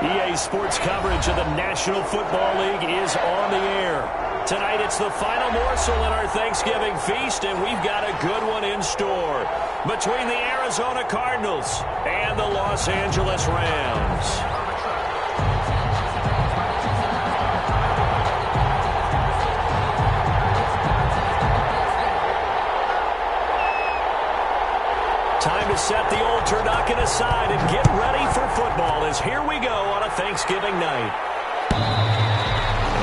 EA Sports coverage of the National Football League is on the air. Tonight it's the final morsel in our Thanksgiving feast, and we've got a good one in store between the Arizona Cardinals and the Los Angeles Rams. Time to set the old turducken aside and get ready for football as here we go on a Thanksgiving night.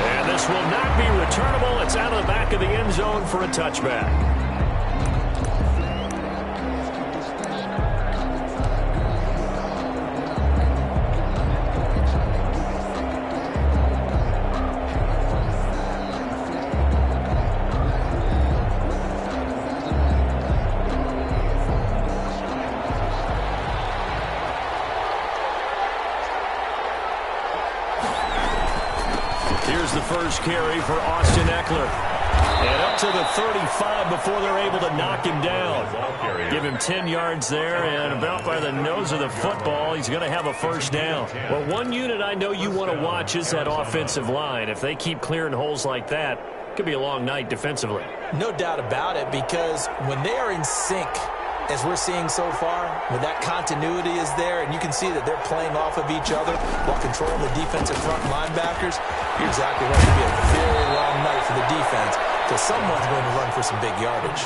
And this will not be returnable. It's out of the back of the end zone for a touchback. Here's the first carry for Austin Eckler. And up to the 35 before they're able to knock him down. Give him 10 yards there, and about by the nose of the football, he's going to have a first down. Well, one unit I know you want to watch is that offensive line. If they keep clearing holes like that, it could be a long night defensively. No doubt about it, because when they are in sync, as we're seeing so far, when that continuity is there and you can see that they're playing off of each other while controlling the defensive front linebackers, you're exactly right. It'll be a very long night for the defense because someone's going to run for some big yardage.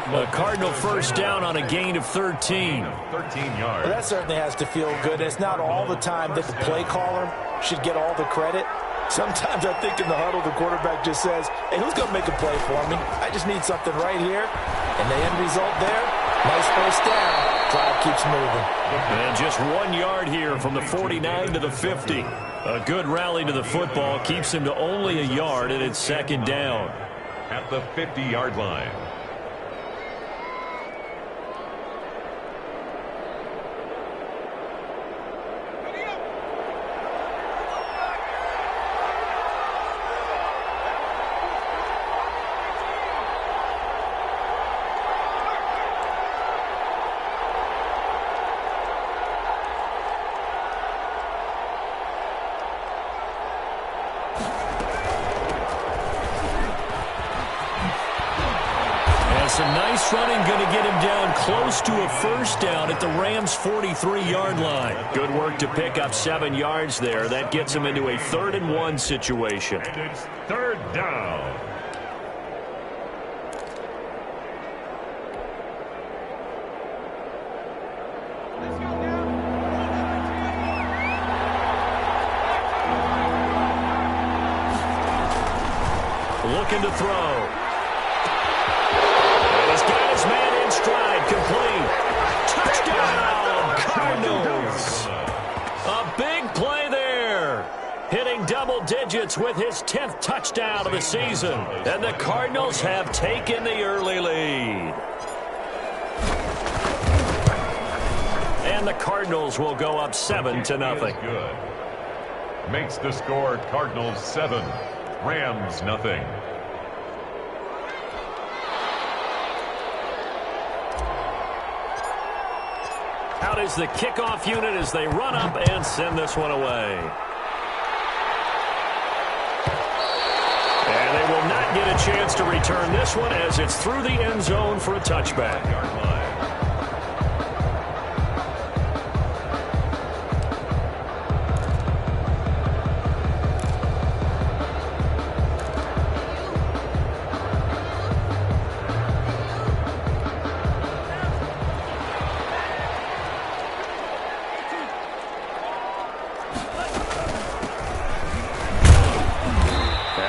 A Cardinal first down on a gain of 13. 13 Well, yards. that certainly has to feel good. It's not all the time that the play caller should get all the credit. Sometimes I think in the huddle, the quarterback just says, hey, who's going to make a play for me? I just need something right here. And the end result there, nice first down. Drive keeps moving. And just 1 yard here from the 49 to the 50. A good rally to the football keeps him to only a yard, and it's second down. At the 50-yard line. Some nice running, going to get him down close to a first down at the Rams' 43-yard line. Good work to pick up 7 yards there. That gets him into a 3rd and 1 situation. And it's third down. Looking to throw. He's got his man in stride, complete. Touchdown, Cardinals. A big play there. Hitting double digits with his 10th touchdown of the season. And the Cardinals have taken the early lead. And the Cardinals will go up 7-0. Good. Makes the score Cardinals 7, Rams nothing. Out is the kickoff unit as they run up and send this one away. And they will not get a chance to return this one as it's through the end zone for a touchback.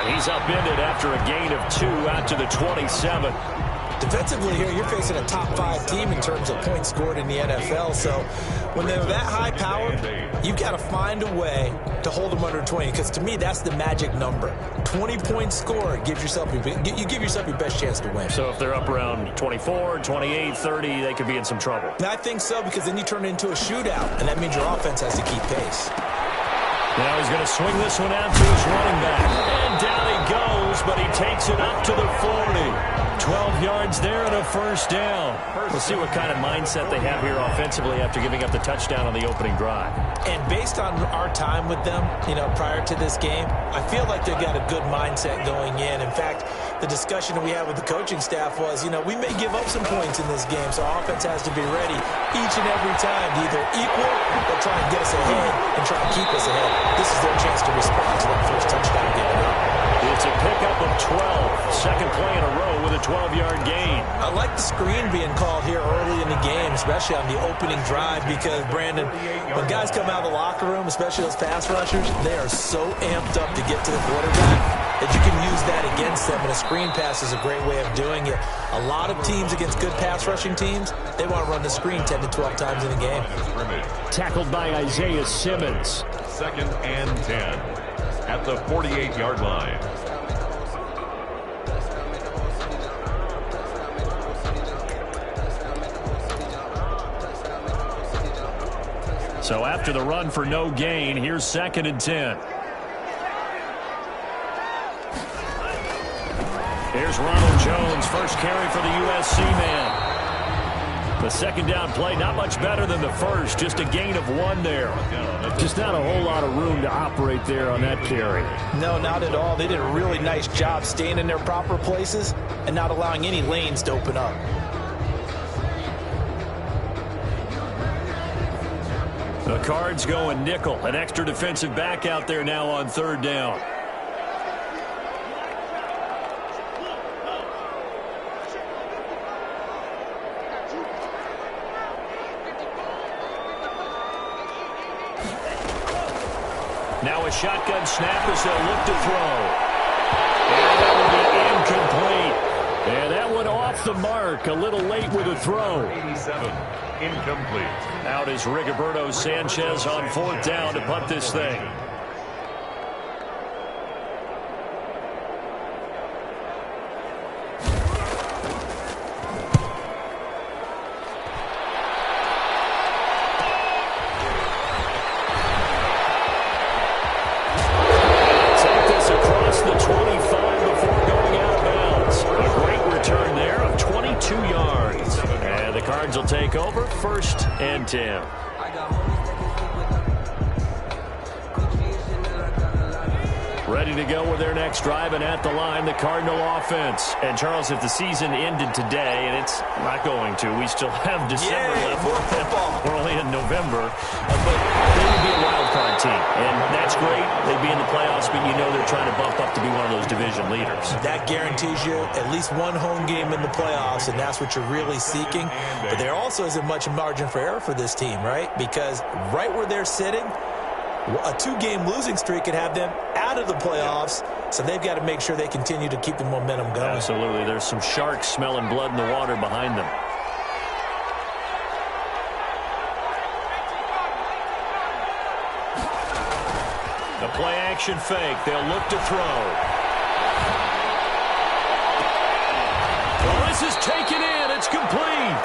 He's upended after a gain of 2 out to the 27. Defensively here, you're facing a top 5 team in terms of points scored in the NFL. So when they're that high powered, you've got to find a way to hold them under 20. Because to me, that's the magic number. 20 points scored gives yourself you give yourself your best chance to win. So if they're up around 24, 28, 30, they could be in some trouble. I think so, because then you turn it into a shootout, and that means your offense has to keep pace. Now he's going to swing this one out to his running back. And down he goes, but he takes it up to the 40. 12 yards there and a first down. We'll see what kind of mindset they have here offensively after giving up the touchdown on the opening drive. And based on our time with them, prior to this game, I feel like they've got a good mindset going in. In fact, the discussion that we had with the coaching staff was, we may give up some points in this game, so our offense has to be ready each and every time to either equal or try and get us ahead and try and keep us ahead. This is their chance to respond to that first touchdown given up. It's a pickup of 12. Second play in a row with a 12-yard gain. I like the screen being called here early in the game, especially on the opening drive, because, Brandon, when guys come out of the locker room, especially those pass rushers, they are so amped up to get to the quarterback that you can use that against them, and a screen pass is a great way of doing it. A lot of teams against good pass rushing teams, they want to run the screen 10 to 12 times in a game. Tackled by Isaiah Simmons. 2nd and 10 at the 48-yard line. So after the run for no gain, here's 2nd and 10. Here's Ronald Jones, first carry for the USC man. The second down play, not much better than the first, just a gain of 1 there. Just not a whole lot of room to operate there on that carry. No, not at all. They did a really nice job staying in their proper places and not allowing any lanes to open up. The Cards going nickel, an extra defensive back out there now on 3rd down. Now a shotgun snap as they'll look to throw. And that will be incomplete. And that one off the mark, a little late with a throw. 87, incomplete. Out is Rigoberto Sanchez on 4th down to punt this thing. Will take over 1st and 10. Ready to go with their next drive, and at the line, the Cardinal offense. And, Charles, if the season ended today, and it's not going to, we still have December left. More football. We're only in November. But they would be a wild card team, and that's great. They'd be in the playoffs, but they're trying to bump up to be one of those division leaders. That guarantees you at least one home game in the playoffs, and that's what you're really seeking. But there also isn't much margin for error for this team, right? Because right where they're sitting, a 2-game losing streak could have them out of the playoffs, so they've got to make sure they continue to keep the momentum going. Absolutely. There's some sharks smelling blood in the water behind them. The play-action fake. They'll look to throw. Well, this is taken in. It's complete.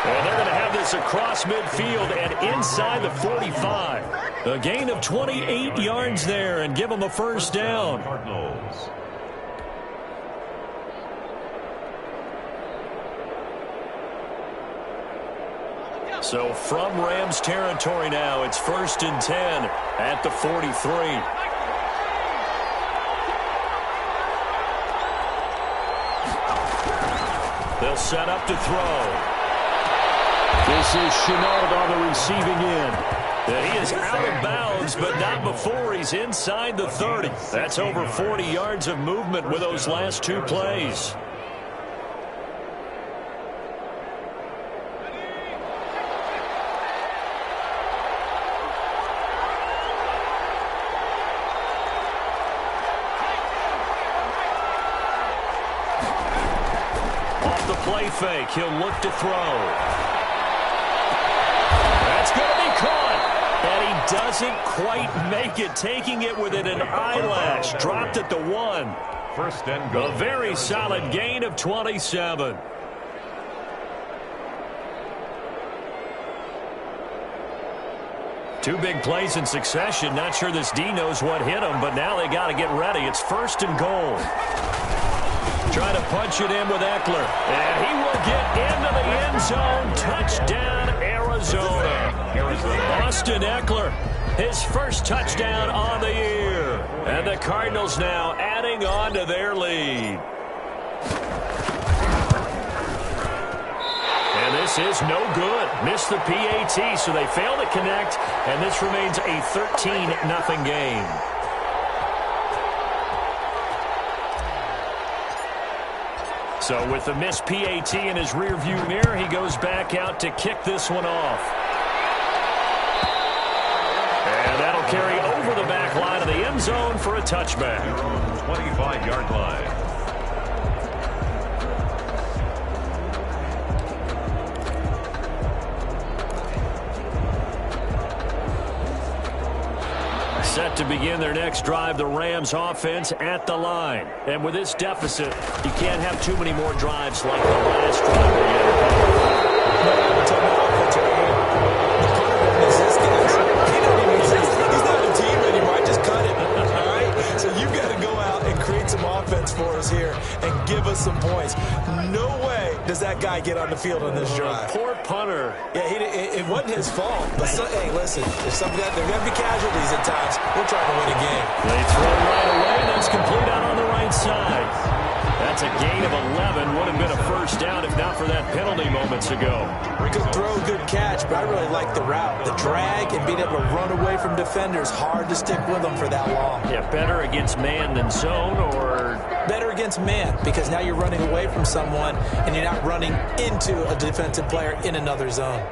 And they're going to have this across midfield and inside the 45. A gain of 28 yards there and give them a first down. Cardinals. So from Rams territory now, it's 1st and 10 at the 43. They'll set up to throw. This is Chenault on the receiving end. And he is out of bounds, but not before he's inside the 30. That's over 40 yards of movement with those last 2 plays. Off the play fake, he'll look to throw. That's going to be caught. And he doesn't quite make it, taking it within an eyelash. Dropped at the 1. 1st and goal. A very solid gain of 27. Two big plays in succession. Not sure this D knows what hit him, but now they got to get ready. It's 1st and goal. Trying to punch it in with Eckler. And he will get into the end zone. Touchdown, Arizona. Austin Eckler, his first touchdown on the year. And the Cardinals now adding on to their lead. And this is no good. Missed the PAT, so they fail to connect. And this remains a 13-0 game. So with the missed PAT in his rearview mirror, he goes back out to kick this one off. And that'll carry over the back line of the end zone for a touchback. 25-yard line. Set to begin their next drive, the Rams offense at the line. And with this deficit, you can't have too many more drives like the last drive. He don't even exist. He's not a team anymore. I just cut him. All right? So you've got to go out and create some offense for us here and give us some points. No way does that guy get on the field on this drive. Poor punter. Yeah, it wasn't his fault. But hey, listen, there's there are going to be casualties at times. We're trying to win a game. They throw right away. That's complete out on the right side. That's a gain of 11. Would have been a first down if not for that penalty moments ago. Good throw, good catch, but I really like the route. The drag and being able to run away from defenders. Hard to stick with them for that long. Yeah, better against man than zone, or better against man, because now you're running away from someone and you're not running into a defensive player in another zone.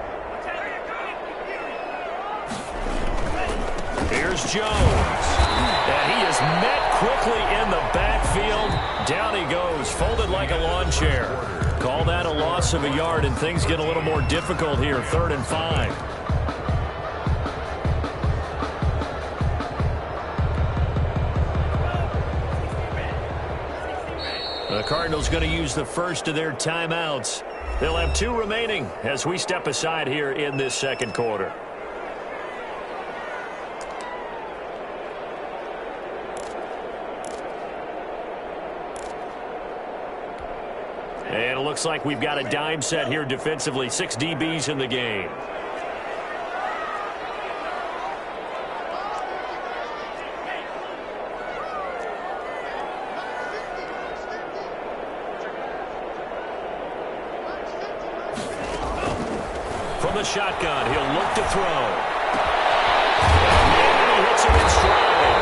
Here's Jones. And he is met quickly in the backfield. Down he goes, folded like a lawn chair. Call that a loss of a yard, and things get a little more difficult here, 3rd and 5. The Cardinals going to use the first of their timeouts. They'll have 2 remaining as we step aside here in this second quarter. And it looks like we've got a dime set here defensively. 6 DBs in the game. From the shotgun, he'll look to throw. And he hits him in stride.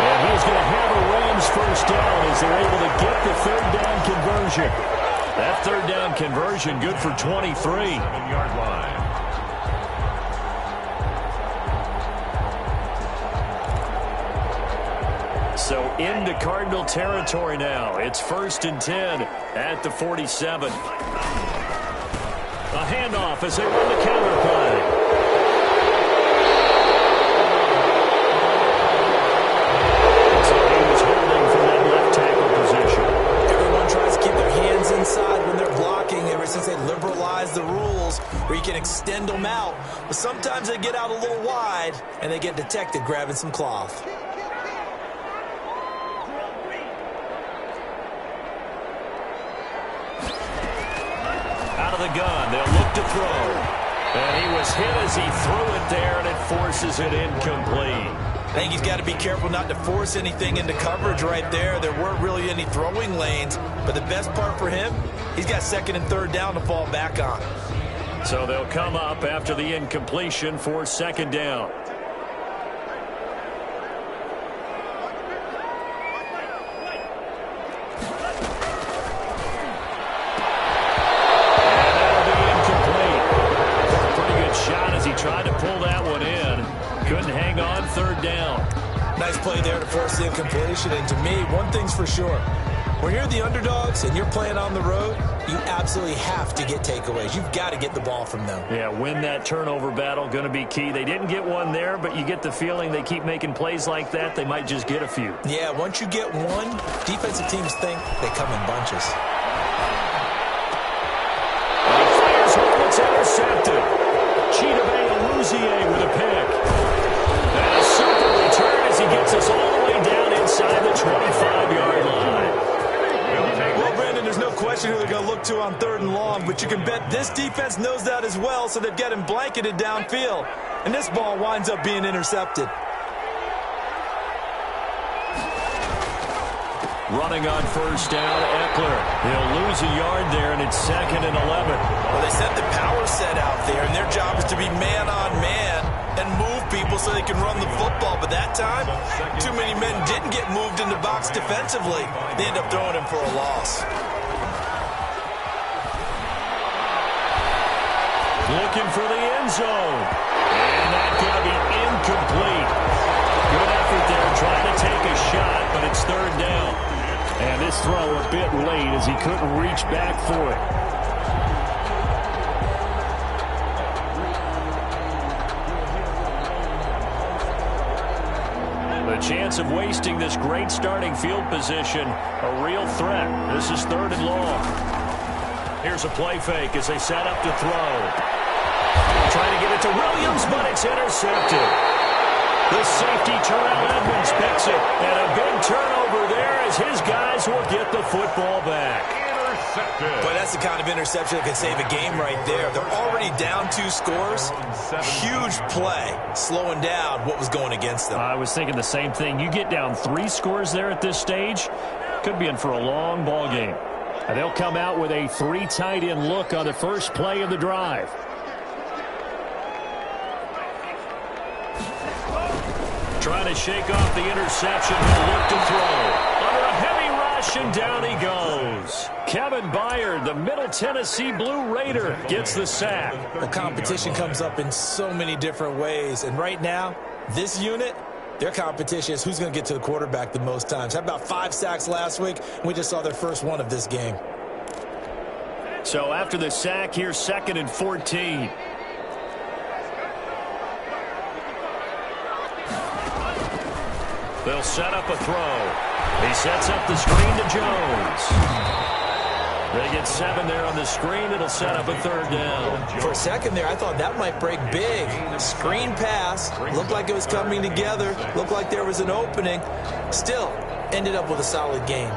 And he's going to have a Rams first down as they're able to get the 3rd down conversion. That 3rd down conversion good for 23. 7-yard line. So into Cardinal territory now. It's 1st and 10 at the 47. A handoff as they run the counter play. So he was holding from that left tackle position. Everyone tries to keep their hands inside when they're blocking ever since they liberalized the rules where you can extend them out. But sometimes they get out a little wide and they get detected grabbing some cloth. Out of the gun, they'll look to throw. And he was hit as he threw it there, and it forces it incomplete. I think he's got to be careful not to force anything into coverage right there. There weren't really any throwing lanes, but the best part for him, he's got 2nd and 3rd down to fall back on. So they'll come up after the incompletion for 2nd down. Tried to pull that one in. Couldn't hang on, 3rd down. Nice play there to force the incompletion. And to me, one thing's for sure. When you're the underdogs and you're playing on the road, you absolutely have to get takeaways. You've got to get the ball from them. Yeah, win that turnover battle, going to be key. They didn't get one there, but you get the feeling they keep making plays like that, they might just get a few. Yeah, once you get one, defensive teams think they come in bunches. And he fires one, it's intercepted. Chidobe with a pick. And a super return as he gets us all the way down inside the 25-yard line. Well, look to on 3rd and long, but you can bet this defense knows that as well, so they've got him blanketed downfield. And this ball winds up being intercepted. Running on 1st down, Eckler. He'll lose a yard there, and it's 2nd and 11. Well, they set the power set out there, and their job is to be man-on-man and move people so they can run the football. But that time, too many men didn't get moved in the box defensively. They end up throwing him for a loss. Looking for the end zone. And that's going to be incomplete. Good effort there, trying to take a shot, but it's 3rd down. And this throw a bit late as he couldn't reach back for it. The chance of wasting this great starting field position, a real threat. This is 3rd and long. Here's a play fake as they set up to throw. Trying to get it to Williams, but it's intercepted. The safety, Terrell Edmonds, picks it. And a big turnover there as his guys will get the football back. Intercepted. But that's the kind of interception that can save a game right there. They're already down 2 scores. Huge play, slowing down what was going against them. I was thinking the same thing. You get down 3 scores there at this stage, could be in for a long ball game. And they'll come out with a 3 tight end look on the first play of the drive. Trying to shake off the interception. He'll look to throw. Under a heavy rush, and down he goes. Kevin Byard, the Middle Tennessee Blue Raider, gets the sack. The competition comes up in so many different ways. And right now, this unit, their competition is who's going to get to the quarterback the most times. Had about 5 sacks last week. We just saw their first one of this game. So after the sack, here's 2nd and 14. They'll set up a throw. He sets up the screen to Jones. They get 7 there on the screen. It'll set up a 3rd down. For a second there, I thought that might break big. Screen pass. Looked like it was coming together. Looked like there was an opening. Still, ended up with a solid game.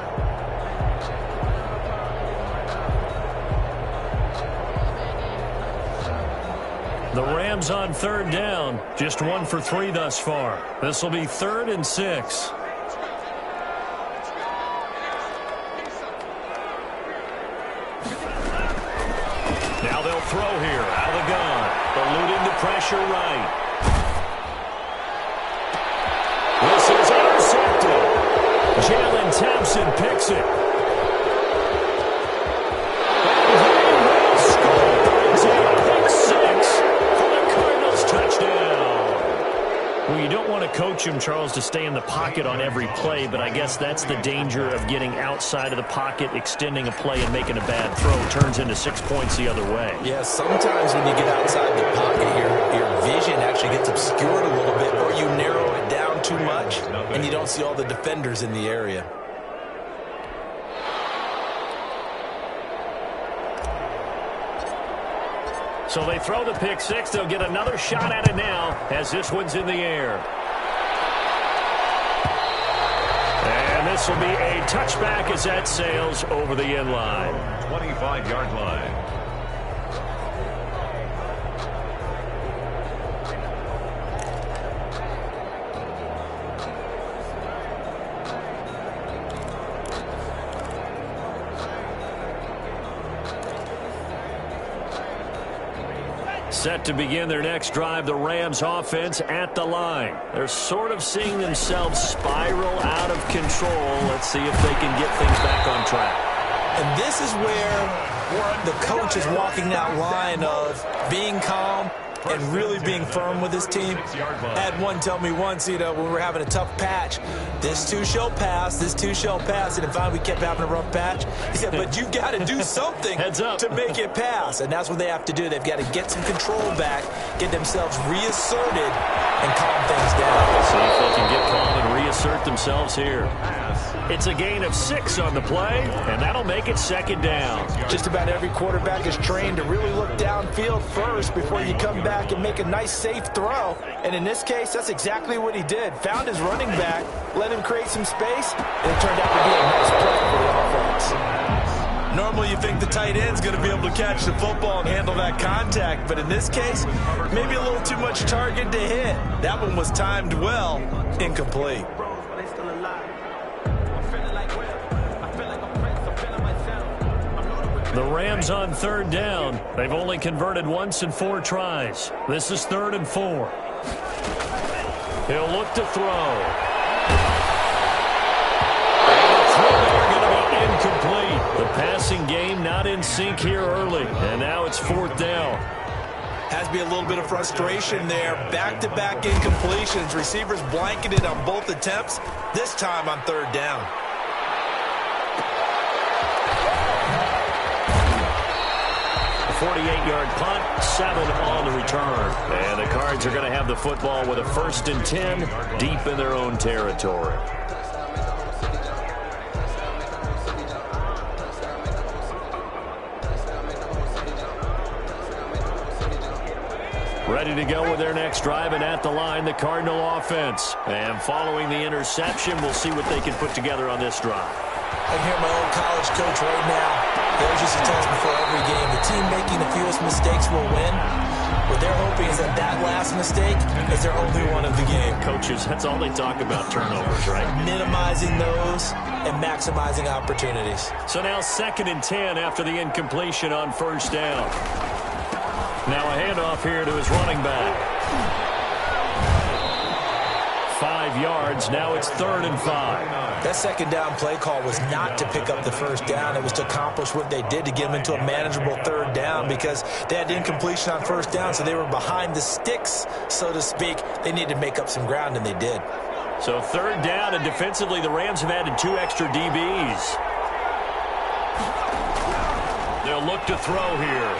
The Rams on 3rd down. Just 1 for 3 thus far. This will be 3rd and 6. Now they'll throw here out of the gun. Eluding the pressure right. This is intercepted. Jalen Thompson picks it. Well, you don't want to coach him, Charles, to stay in the pocket on every play, but I guess that's the danger of getting outside of the pocket, extending a play, and making a bad throw. Turns into 6 points the other way. Yeah, sometimes when you get outside the pocket, your vision actually gets obscured a little bit, or you narrow it down too much, and you don't see all the defenders in the area. So they throw the pick 6. They'll get another shot at it now as this one's in the air. And this will be a touchback as that sails over the end line. 25-yard line. Set to begin their next drive, the Rams offense at the line. They're sort of seeing themselves spiral out of control. Let's see if they can get things back on track. And this is where the coach is walking that line of being calm and really being firm with his team. I had one tell me once, when we were having a tough patch, this too shall pass, this too shall pass. And finally we kept having a rough patch. He said, but you've got to do something to make it pass. And that's what they have to do. They've got to get some control back, get themselves reasserted, and calm things down. See if they can get calm and reassert themselves here. It's a gain of 6 on the play, and that'll make it 2nd down. Just about every quarterback is trained to really look downfield first before you come back and make a nice, safe throw. And in this case, that's exactly what he did. Found his running back, let him create some space, and it turned out to be a nice play for the offense. Normally you think the tight end's going to be able to catch the football and handle that contact, but in this case, maybe a little too much target to hit. That one was timed well, incomplete. The Rams on 3rd down. They've only converted once in 4 tries. This is 3rd and 4. He'll look to throw. Incomplete. The passing game not in sync here early. And now it's 4th down. Has to be a little bit of frustration there. Back-to-back incompletions. Receivers blanketed on both attempts. This time on 3rd down. A 48-yard punt, 7 on the return. And the Cards are going to have the football with a 1st and 10 deep in their own territory. Ready to go with their next drive, and at the line, the Cardinal offense. And following the interception, we'll see what they can put together on this drive. I hear my old college coach right now. There's just a test before every game. The team making the fewest mistakes will win. What they're hoping is that that last mistake is their only one of the game. Coaches, that's all they talk about, turnovers, right? Minimizing those and maximizing opportunities. So now 2nd and 10 after the incompletion on 1st down. Now a handoff here to his running back. 5 yards. Now it's 3rd and 5. That 2nd down play call was not to pick up the 1st down. It was to accomplish what they did to get them into a manageable 3rd down because they had incompletion on 1st down, so they were behind the sticks, so to speak. They needed to make up some ground, and they did. So 3rd down, and defensively the Rams have added 2 extra DBs. They'll look to throw here.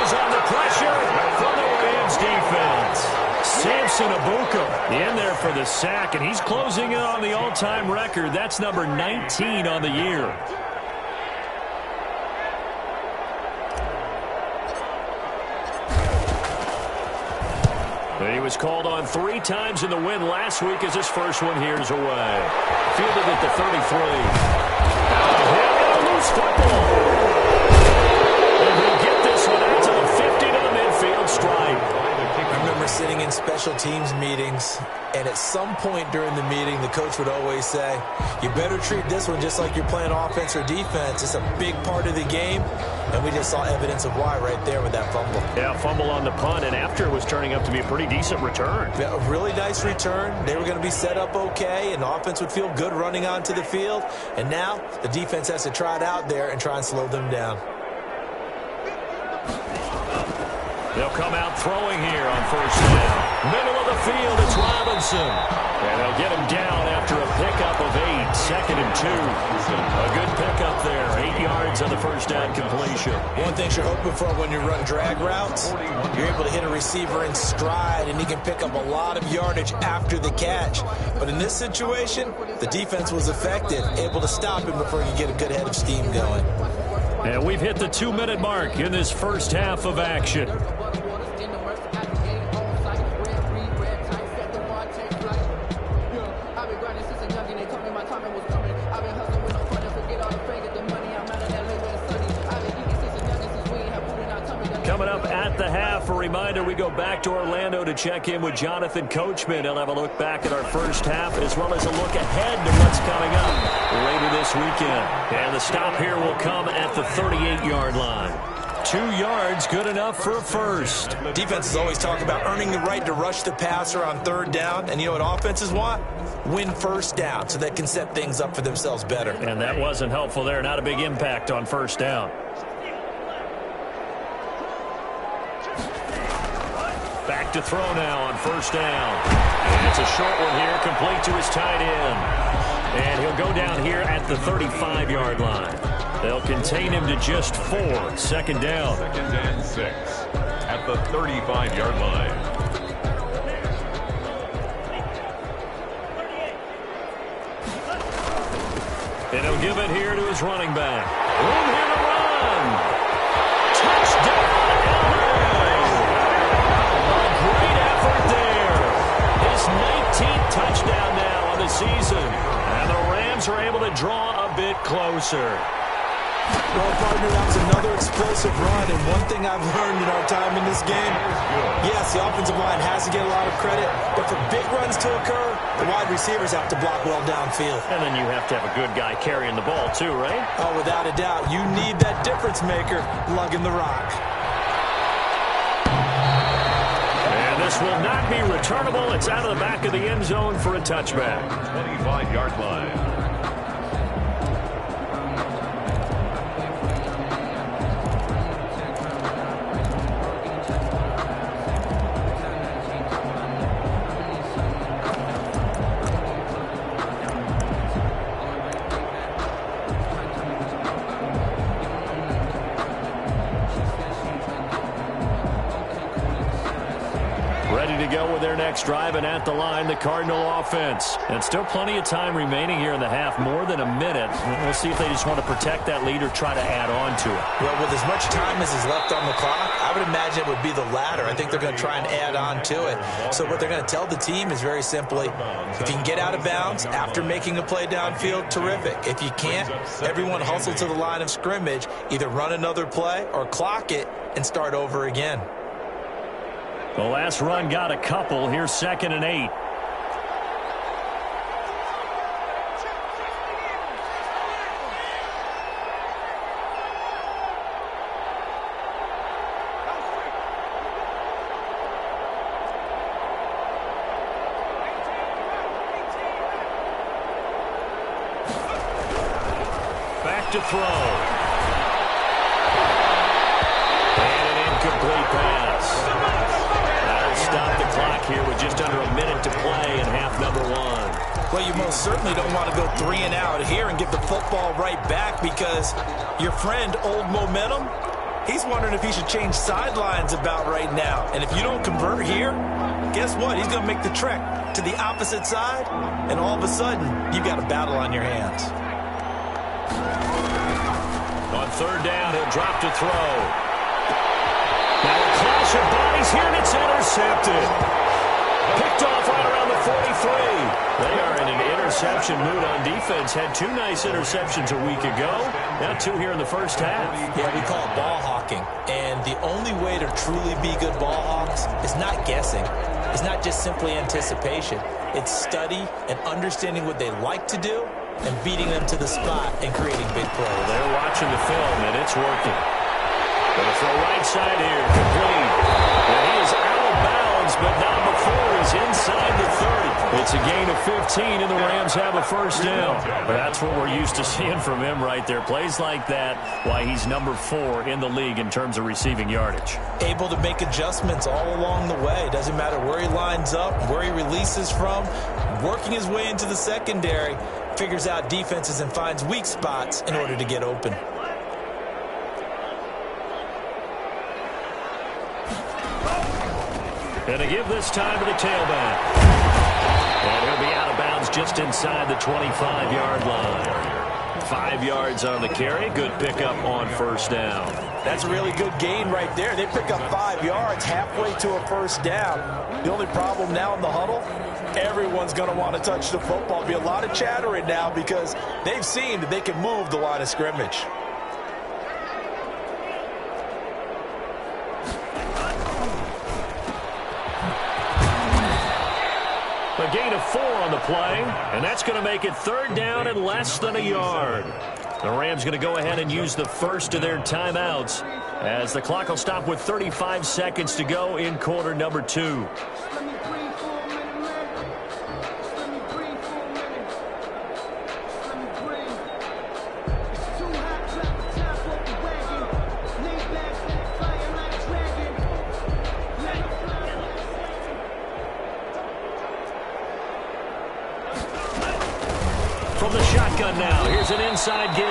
On the pressure from the Rams defense. Samson Abuka in there for the sack, and he's closing in on the all-time record. That's number 19 on the year. He was called on 3 times in the win last week as his first one here's away. Fielded at the 33. Now, loose football. And he'll get this one out to the 50 to the midfield stripe. I remember sitting in special teams meetings, and at some point during the meeting, the coach would always say, you better treat this one just like you're playing offense or defense. It's a big part of the game, and we just saw evidence of why right there with that fumble. Yeah, fumble on the punt, and after it was turning up to be a pretty decent return. Yeah, a really nice return. They were going to be set up okay, and the offense would feel good running onto the field, and now the defense has to try it out there and try and slow them down. They'll come out throwing here on 1st down. Middle of the field, it's Robinson. And they'll get him down after a pickup of 8. 2nd and 2. A good pickup there. 8 yards on the 1st down completion. One thing you're hoping for when you run drag routes, you're able to hit a receiver in stride, and he can pick up a lot of yardage after the catch. But in this situation, the defense was effective, able to stop him before you get a good head of steam going. And we've hit the 2-minute mark in this first half of action. Coming up at the half, a reminder, we go back to Orlando to check in with Jonathan Coachman. He'll have a look back at our first half as well as a look ahead to what's coming up later this weekend. And the stop here will come at the 38-yard line. 2 yards, good enough for a first. Defenses always talk about earning the right to rush the passer on 3rd down. And you know what offenses want? Win 1st down so they can set things up for themselves better. And that wasn't helpful there. Not a big impact on 1st down. Back to throw now on 1st down. And it's a short one here, complete to his tight end. And he'll go down here at the 35-yard line. They'll contain him to just 4. 2nd down. 2nd and 6 at the 35-yard line. And he'll give it here to his running back. Room here to run. Touchdown, LA. A great effort there. His 19th touchdown now on the season. And the Rams are able to draw a big bit closer. Well, partner, that was another explosive run, and one thing I've learned in our time in this game, yes, the offensive line has to get a lot of credit, but for big runs to occur, the wide receivers have to block well downfield. And then you have to have a good guy carrying the ball too, right? Oh, without a doubt. You need that difference maker lugging the rock. And this will not be returnable. It's out of the back of the end zone for a touchback. 25-yard line. Ready to go with their next drive, and at the line, the Cardinal offense. And still plenty of time remaining here in the half, more than a minute. We'll see if they just want to protect that lead or try to add on to it. Well, with as much time as is left on the clock, I would imagine it would be the latter. I think they're going to try and add on to it. So what they're going to tell the team is very simply, if you can get out of bounds after making a play downfield, terrific. If you can't, everyone hustle to the line of scrimmage, either run another play or clock it and start over again. The last run got a couple. Here's 2nd and 8. Back to throw. And an incomplete pass. Stop the clock here with just under a minute to play in half number 1. Well, you most certainly don't want to go 3 and out here and get the football right back, because your friend, Old Momentum, he's wondering if he should change sidelines about right now. And if you don't convert here, guess what? He's going to make the trek to the opposite side, and all of a sudden, you've got a battle on your hands. On 3rd down, he'll drop to throw. Now a clash of bodies here, and it's intercepted. Picked off right around the 43. They are in an interception mood on defense. Had 2 nice interceptions a week ago. Now 2 here in the first half. Yeah, we call it ball hawking. And the only way to truly be good ball hawks is not guessing. It's not just simply anticipation. It's study and understanding what they like to do and beating them to the spot and creating big plays. They're watching the film, and it's working. Going to throw right side here, complete. And he is out of bounds, but not before he's inside the 30. It's a gain of 15, and the Rams have a first down. But that's what we're used to seeing from him right there. Plays like that, why he's number 4 in the league in terms of receiving yardage. Able to make adjustments all along the way. Doesn't matter where he lines up, where he releases from. Working his way into the secondary, figures out defenses and finds weak spots in order to get open. And to give this time to the tailback. And he'll be out of bounds just inside the 25-yard line. 5 yards on the carry. Good pickup on first down. That's a really good gain right there. They pick up 5 yards halfway to a first down. The only problem now in the huddle, everyone's going to want to touch the football. Be a lot of chattering now because they've seen that they can move the line of scrimmage. A gain of 4 on the play, and that's going to make it 3rd down and less than a yard. The Rams going to go ahead and use the first of their timeouts as the clock will stop with 35 seconds to go in quarter number 2. From the shotgun now, here's an inside give.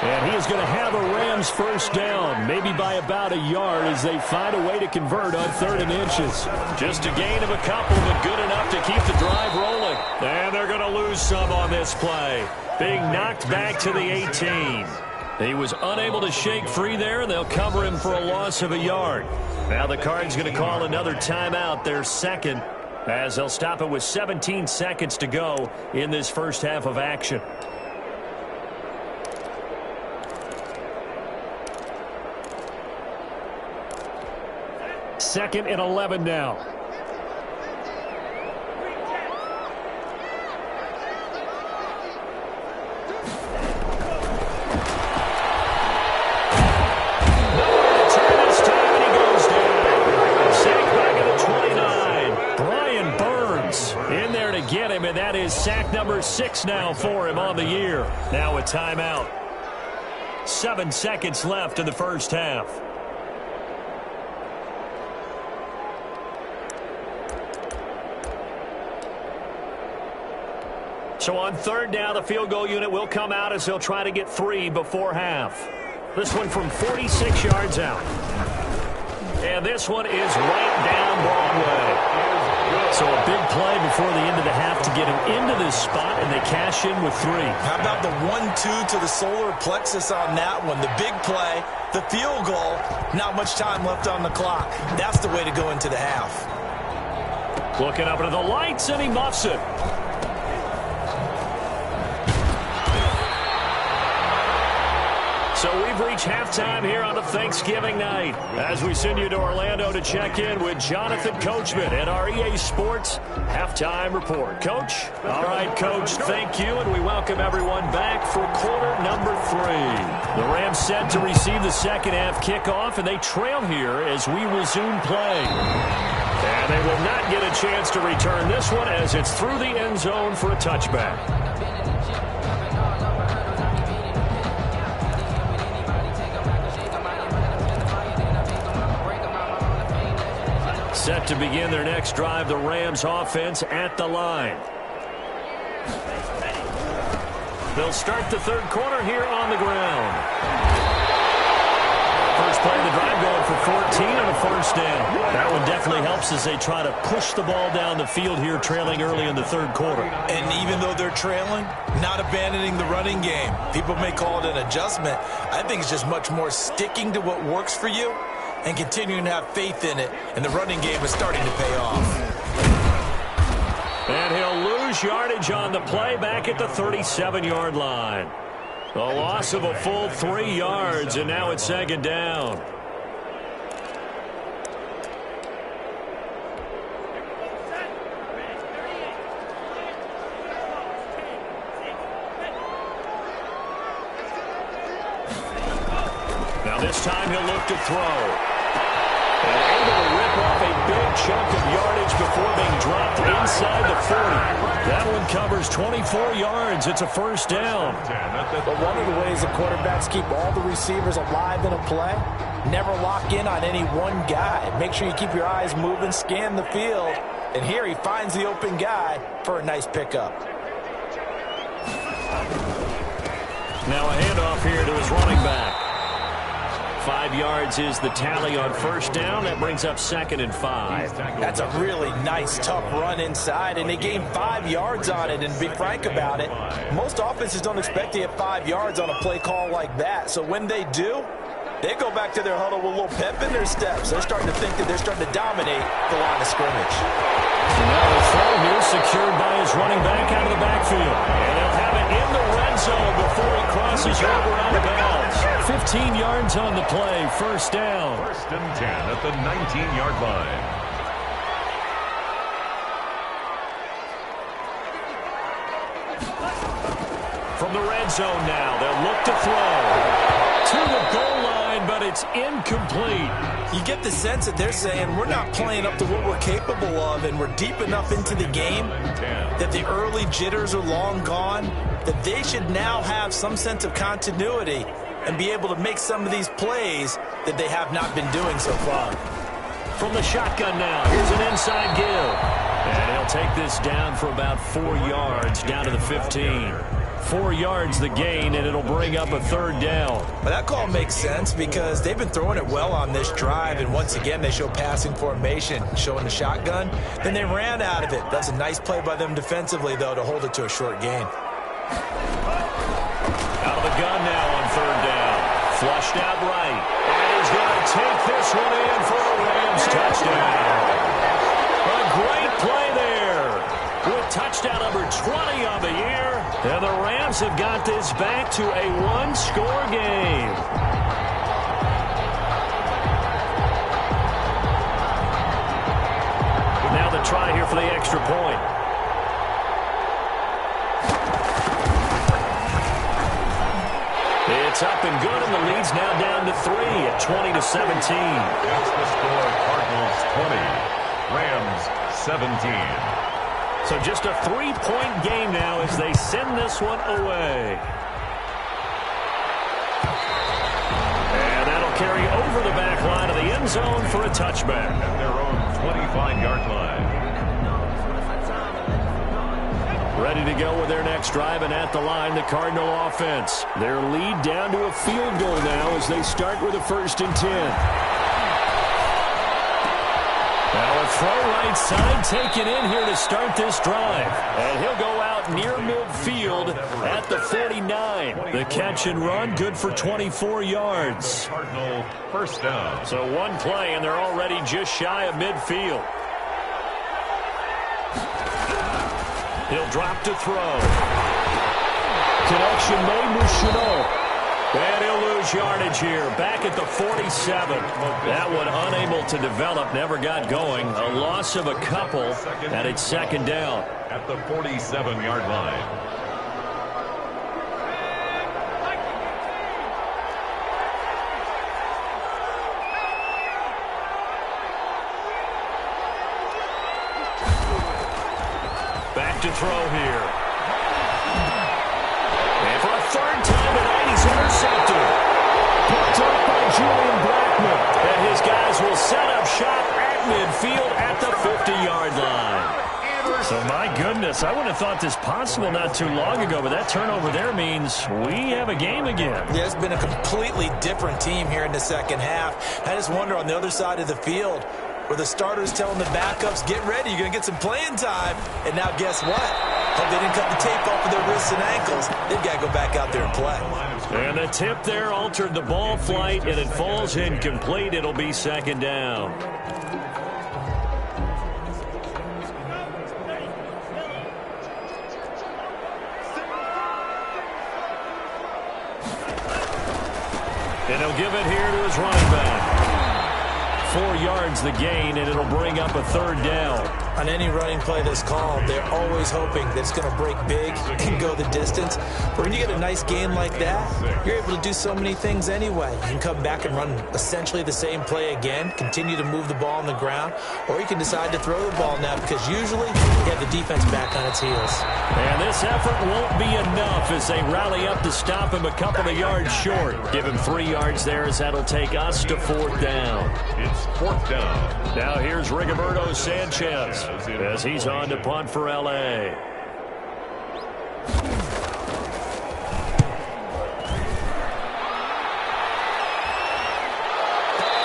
And he is going to have a Rams first down, maybe by about a yard as they find a way to convert on 3rd and inches. Just a gain of a couple, but good enough to keep the drive rolling. And they're going to lose some on this play. Being knocked back to the 18. He was unable to shake free there, and they'll cover him for a loss of a yard. Now the Cards going to call another timeout, their second, as they'll stop it with 17 seconds to go in this first half of action. 2nd and 11 now. And that is sack number 6 now for him on the year. Now a timeout. 7 seconds left in the first half. So on 3rd down, the field goal unit will come out as they'll try to get 3 before half. This one from 46 yards out. And this one is right down Broadway. So a big play before the end of the half to get him into this spot, and they cash in with 3. How about the 1-2 to the solar plexus on that one? The big play, the field goal, not much time left on the clock. That's the way to go into the half. Looking up into the lights, and he muffs it. So we've reached halftime here on a Thanksgiving night as we send you to Orlando to check in with Jonathan Coachman at our EA Sports Halftime Report. Coach? All right, Coach, thank you, and we welcome everyone back for quarter number 3. The Rams set to receive the second half kickoff, and they trail here as we resume play. And they will not get a chance to return this one as it's through the end zone for a touchback. Set to begin their next drive, the Rams offense at the line. They'll start the 3rd quarter here on the ground. First play of the drive going for 14 and a first down. That one definitely helps as they try to push the ball down the field here, trailing early in the 3rd quarter. And even though they're trailing, not abandoning the running game. People may call it an adjustment. I think it's just much more sticking to what works for you and continuing to have faith in it, and the running game is starting to pay off. And he'll lose yardage on the play back at the 37-yard line. A loss of a full 3 yards, and now it's 2nd down. Now this time he'll look to throw. And able to rip off a big chunk of yardage before being dropped inside the 40. That one covers 24 yards. It's a first down. But one of the ways the quarterbacks keep all the receivers alive in a play, never lock in on any one guy. Make sure you keep your eyes moving, scan the field. And here he finds the open guy for a nice pickup. Now a handoff here to his running back. 5 yards is the tally on first down. That brings up 2nd and 5. That's a really nice, tough run inside, and they gained 5 yards on it. And to be frank about it, most offenses don't expect to get 5 yards on a play call like that. So when they do, they go back to their huddle with a little pep in their steps. They're starting to think that they're starting to dominate the line of scrimmage. So now the throw here secured by his running back out of the backfield. And they'll have it in the red zone before he crosses over out of bounds. 15 yards on the play, first down. 1st and 10 at the 19-yard line. From the red zone now, they'll look to throw. To the goal line, but it's incomplete. You get the sense that they're saying we're not playing up to what we're capable of, and we're deep enough into the game that the early jitters are long gone, that they should now have some sense of continuity and be able to make some of these plays that they have not been doing so far. From the shotgun now, here's an inside give. And he'll take this down for about 4 yards, down to the 15. 4 yards the gain, and it'll bring up a 3rd down. But that call makes sense because they've been throwing it well on this drive, and once again they show passing formation, showing the shotgun. Then they ran out of it. That's a nice play by them defensively, though, to hold it to a short gain. Out of the gun now on 3rd down. Flushed out right. And he's going to take this one in for a Rams touchdown. A great play there. With touchdown number 20 on the year. And the Rams have got this back to a 1-score game. They'll try here for the extra point. It's up and good, and the lead's now down to 3 at 20-17. That's the score. Cardinals 20, Rams 17. So just a 3-point game now as they send this one away. And that'll carry over the back line of the end zone for a touchback. At their own 25-yard line. Ready to go with their next drive, and at the line, the Cardinal offense. Their lead down to a field goal now as they start with a 1st and 10. Now a throw right side taken in here to start this drive. And he'll go out near midfield at the 49. The catch and run good for 24 yards. Cardinal first down. So one play, and they're already just shy of midfield. He'll drop to throw. Connection made with Chenault. And he'll lose yardage here. Back at the 47. That one unable to develop. Never got going. A loss of a couple. And it's 2nd down. At the 47-yard line. Back to throw here. And for a 3rd time tonight, he's intercepted. Picked up by Julian Blackman. And his guys will set up shop at midfield at the 50-yard line. So, my goodness, I wouldn't have thought this possible not too long ago, but that turnover there means we have a game again. Yeah, it's been a completely different team here in the 2nd half. I just wonder on the other side of the field, where the starters telling the backups, get ready, you're going to get some playing time. And now guess what? Hope they didn't cut the tape off of their wrists and ankles. They've got to go back out there and play. And the tip there altered the ball flight, and it falls incomplete. It'll be 2nd down. And he'll give it here to his running back. 4 yards the gain, and it'll bring up a 3rd down. On any running play that's called, they're always hoping that it's going to break big and go the distance. But when you get a nice gain like that, you're able to do so many things anyway. You can come back and run essentially the same play again, continue to move the ball on the ground, or you can decide to throw the ball now because usually you have the defense back on its heels. And this effort won't be enough as they rally up to stop him a couple of yards short. Give him 3 yards there as that'll take us to 4th down. It's 4th down. Now here's Rigoberto Sanchez as he's on to punt for L.A.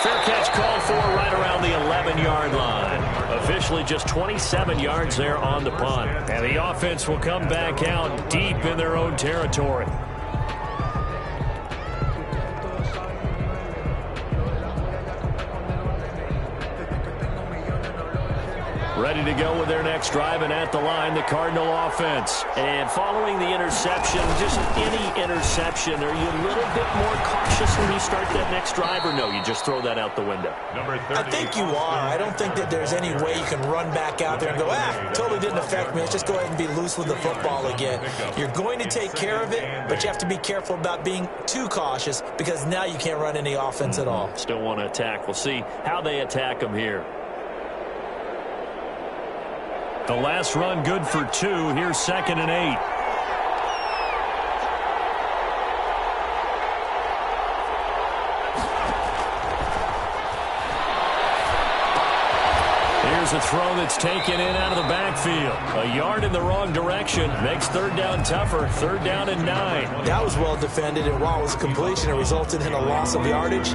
Fair catch called for right around the 11-yard line. Officially just 27 yards there on the punt. And the offense will come back out deep in their own territory. Ready to go with their next drive, and at the line, the Cardinal offense. And following the interception, just any interception, are you a little bit more cautious when you start that next drive, or no, you just throw that out the window? Number 30. I think you are. I don't think that there's any way you can run back out there and go, totally didn't affect me. Let's just go ahead and be loose with the football again. You're going to take care of it, but you have to be careful about being too cautious because now you can't run any offense at all. Still want to attack. We'll see how they attack them here. The last run good for 2. Here's 2nd and 8. Here's a throw that's taken in out of the backfield. A yard in the wrong direction. Makes 3rd down tougher. 3rd down and 9. That was well defended, and while it was a completion, it resulted in a loss of yardage.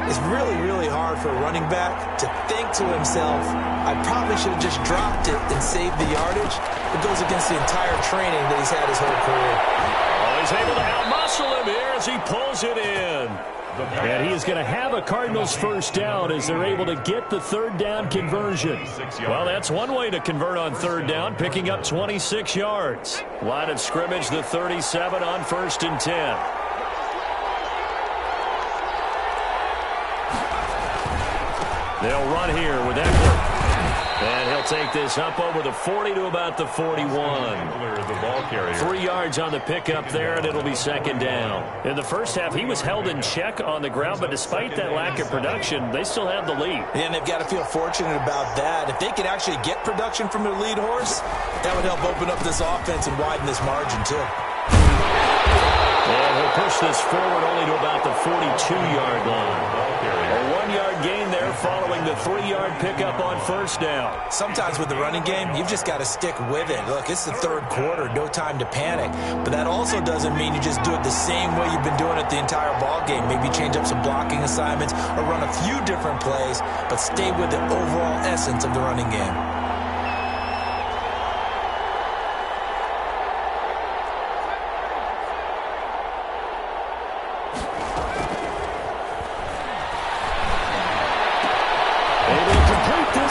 It's really, really hard for a running back to think to himself, I probably should have just dropped it and saved the yardage. It goes against the entire training that he's had his whole career. Oh, he's able to outmuscle him here as he pulls it in. And he is going to have a Cardinals 1st down as they're able to get the 3rd down conversion. Well, that's one way to convert on 3rd down, picking up 26 yards. Line of scrimmage, the 37 on 1st and 10. They'll run here with Eckler. And he'll take this up over the 40 to about the 41. The ball carrier. 3 yards on the pickup there, and it'll be second down. In the first half, he was held in check on the ground, but despite that lack of production, they still have the lead. And they've got to feel fortunate about that. If they could actually get production from their lead horse, that would help open up this offense and widen this margin, too. And he'll push this forward only to about the 42-yard line. A 1-yard gain there following the 3-yard pickup on first down. Sometimes with the running game, you've just got to stick with it. Look, it's the third quarter, no time to panic. But that also doesn't mean you just do it the same way you've been doing it the entire ball game. Maybe change up some blocking assignments or run a few different plays, but stay with the overall essence of the running game.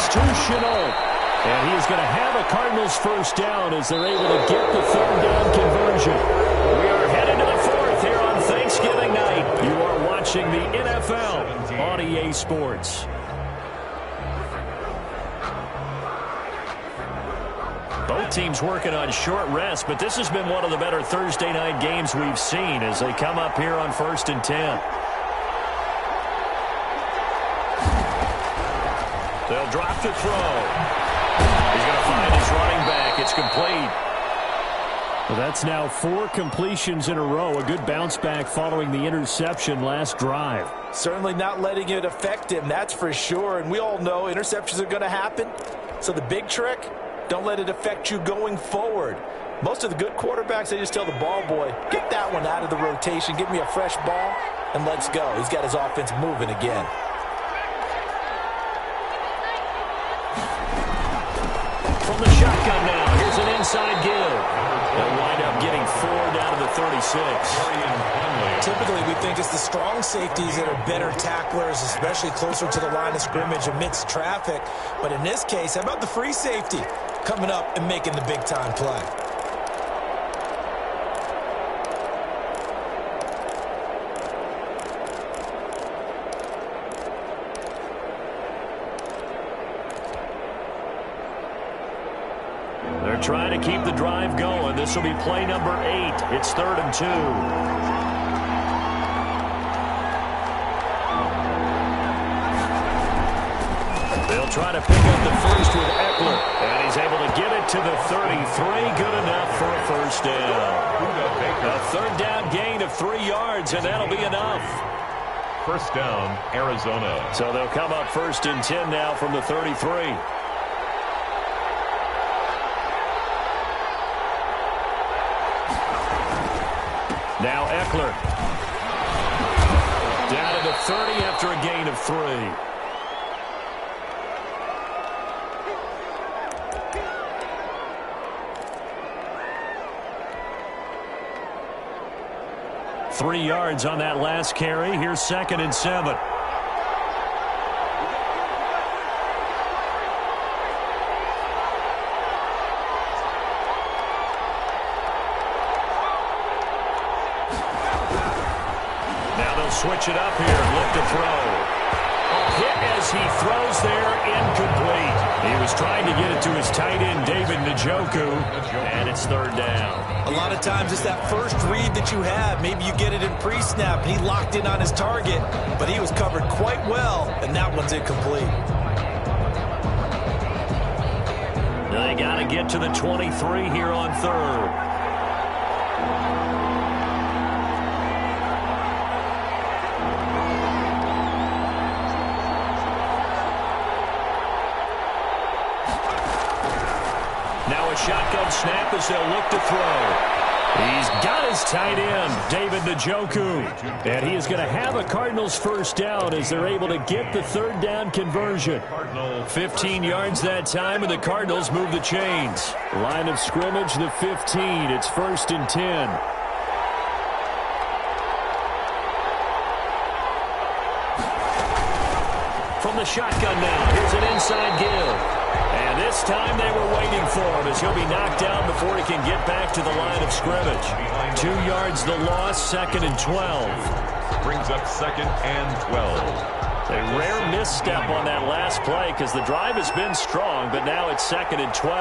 To Chenault. And he is going to have a Cardinals first down as they're able to get the third down conversion. We are headed to the fourth here on Thanksgiving night. You are watching the NFL on EA Sports. Both teams working on short rest, but this has been one of the better Thursday night games we've seen as they come up here on 1st and 10. They'll drop to throw. He's going to find his running back. It's complete. Well, that's now 4 completions in a row. A good bounce back following the interception last drive. Certainly not letting it affect him, that's for sure. And we all know interceptions are going to happen. So the big trick, don't let it affect you going forward. Most of the good quarterbacks, they just tell the ball boy, get that one out of the rotation, give me a fresh ball, and let's go. He's got his offense moving again. From the shotgun now, here's an inside give. They'll wind up getting 4 down to the 36. Typically, we think it's the strong safeties that are better tacklers, especially closer to the line of scrimmage amidst traffic. But in this case, how about the free safety coming up and making the big-time play? They're trying to keep the drive going. This will be play number 8. It's 3rd and 2. They'll try to pick up the first with Eckler. And he's able to get it to the 33. Good enough for a first down. A 3rd down gain of 3 yards, and that'll be enough. First down, Arizona. So they'll come up 1st and 10 now from the 33. Now Eckler. Down to the 30 after a gain of 3. Three yards on that last carry. Here's 2nd and 7. Switch it up here and look to throw. A hit as he throws there, incomplete. He was trying to get it to his tight end, David Njoku, and it's 3rd down. A lot of times it's that first read that you have. Maybe you get it in pre-snap, and he locked in on his target, but he was covered quite well, and that one's incomplete. They got to get to the 23 here on 3rd. Shotgun snap as they'll look to throw. He's got his tight end, David Njoku. And he is going to have a Cardinals first down as they're able to get the 3rd down conversion. 15 yards that time, and the Cardinals move the chains. Line of scrimmage, the 15. It's 1st and 10. From the shotgun now, here's an inside give. And this time they were waiting for him as he'll be knocked down before he can get back to the line of scrimmage. 2 yards the loss, 2nd and 12. Brings up 2nd and 12. A rare misstep on that last play because the drive has been strong, but now it's 2nd and 12.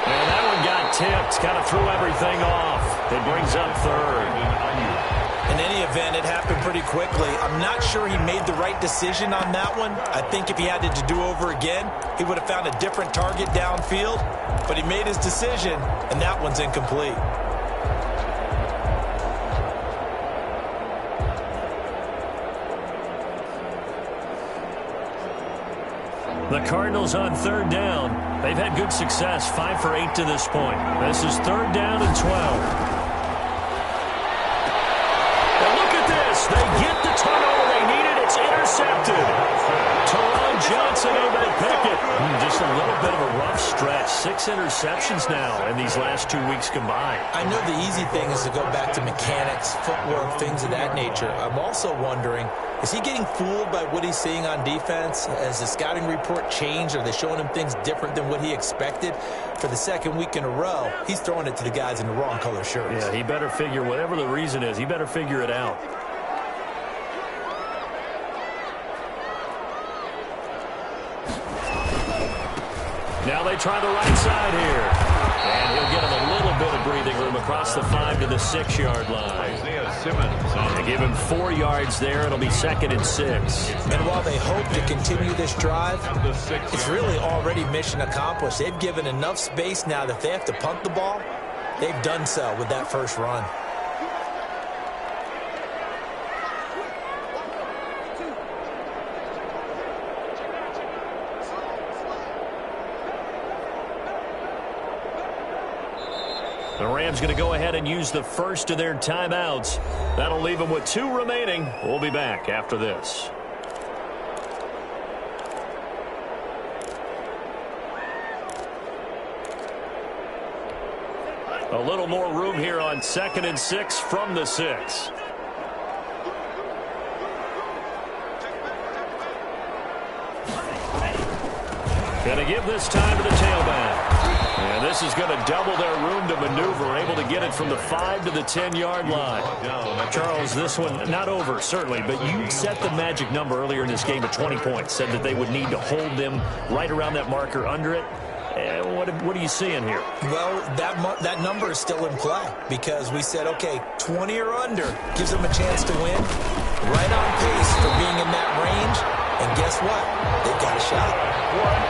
And that one got tipped, kind of threw everything off. It brings up 3rd. In any event, it happened pretty quickly. I'm not sure he made the right decision on that one. I think if he had it to do over again, he would have found a different target downfield. But he made his decision, and that one's incomplete. The Cardinals on 3rd down. They've had good success, 5 for 8 to this point. This is 3rd down and 12. And look at this. They get the turnover they needed. It's intercepted. Teron Johnson able to pick it. Just a little bit of a rough stretch. 6 interceptions now in these last 2 weeks combined. I know the easy thing is to go back to mechanics, footwork, things of that nature. I'm also wondering, is he getting fooled by what he's seeing on defense? Has the scouting report changed? Are they showing him things different than what he expected? For the 2nd week in a row, he's throwing it to the guys in the wrong color shirts. Yeah, he better figure, whatever the reason is, he better figure it out. Now they try the right side here. And he'll get him a little bit of breathing room across the 5 to the 6-yard line. They give him 4 yards there. It'll be 2nd and 6. And while they hope to continue this drive, it's really already mission accomplished. They've given enough space now that if they have to punt the ball, they've done so with that first run. The Rams going to go ahead and use the first of their timeouts. That'll leave them with 2 remaining. We'll be back after this. A little more room here on 2nd and 6 from the 6. Going to give this time to the tailback. And this is going to double their room to maneuver, able to get it from the 5 to the 10-yard line. Charles, this one not over, certainly, but you set the magic number earlier in this game at 20 points, said that they would need to hold them right around that marker under it. What are you seeing here? Well, that number is still in play because we said, okay, 20 or under gives them a chance to win. Right on pace for being in that range. And guess what? They've got a shot.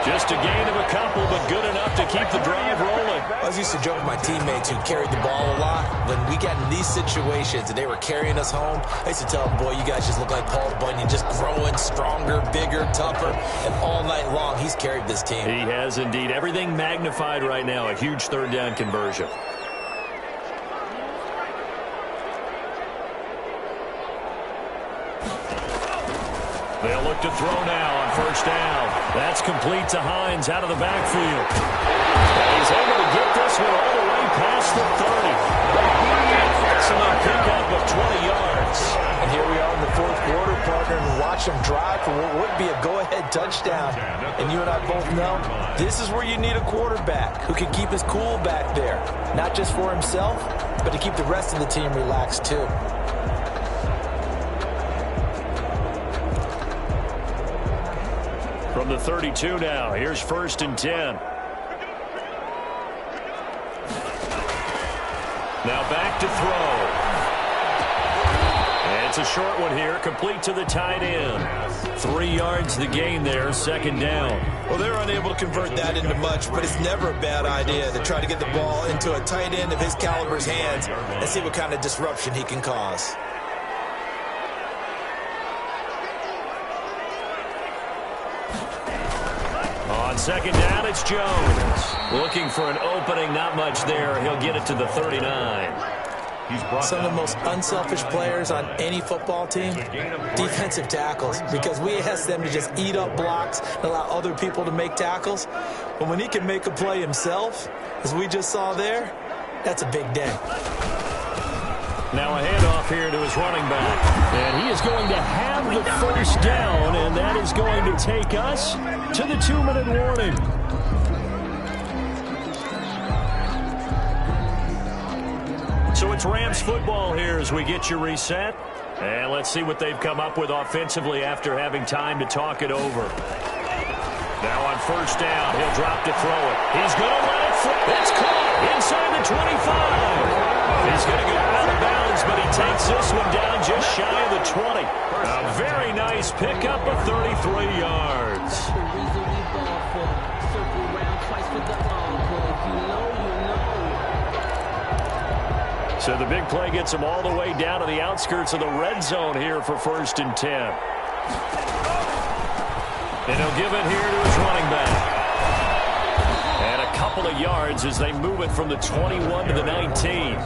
Just a gain of a couple, but good enough to keep the drive rolling. I was used to joke with my teammates who carried the ball a lot. When we got in these situations and they were carrying us home, I used to tell them, boy, you guys just look like Paul Bunyan, just growing stronger, bigger, tougher. And all night long, he's carried this team. He has indeed. Everything magnified right now. A huge 3rd down conversion. They'll look to throw now on 1st down. That's complete to Hines out of the backfield. And he's able to get this one all the way past the 30. Excellent pickup of 20 yards. And here we are in the 4th quarter, partner, and watch them drive for what would be a go-ahead touchdown. And you and I both know this is where you need a quarterback who can keep his cool back there. Not just for himself, but to keep the rest of the team relaxed too. From the 32 now, here's 1st and 10. Now back to throw. And it's a short one here, complete to the tight end. 3 yards the gain there, 2nd down. Well, they're unable to convert that into much, but it's never a bad idea to try to get the ball into a tight end of his caliber's hands and see what kind of disruption he can cause. On 2nd down, it's Jones. Looking for an opening, not much there. He'll get it to the 39. Some of the most unselfish players on any football team, defensive tackles, because we ask them to just eat up blocks and allow other people to make tackles. But when he can make a play himself, as we just saw there, that's a big day. Now a handoff here to his running back. And he is going to have the 1st down, and that is going to take us to the 2-minute warning. So it's Rams football here as we get you reset. And let's see what they've come up with offensively after having time to talk it over. Now on first down, he'll drop to throw it. He's going to let it fly. It's caught inside the 25. He's going to go out of bounds, but he takes this one down just shy of the 20. A very nice pickup of 33 yards. So the big play gets him all the way down to the outskirts of the red zone here for 1st and 10. And he'll give it here to his running back. And a couple of yards as they move it from the 21 to the 19.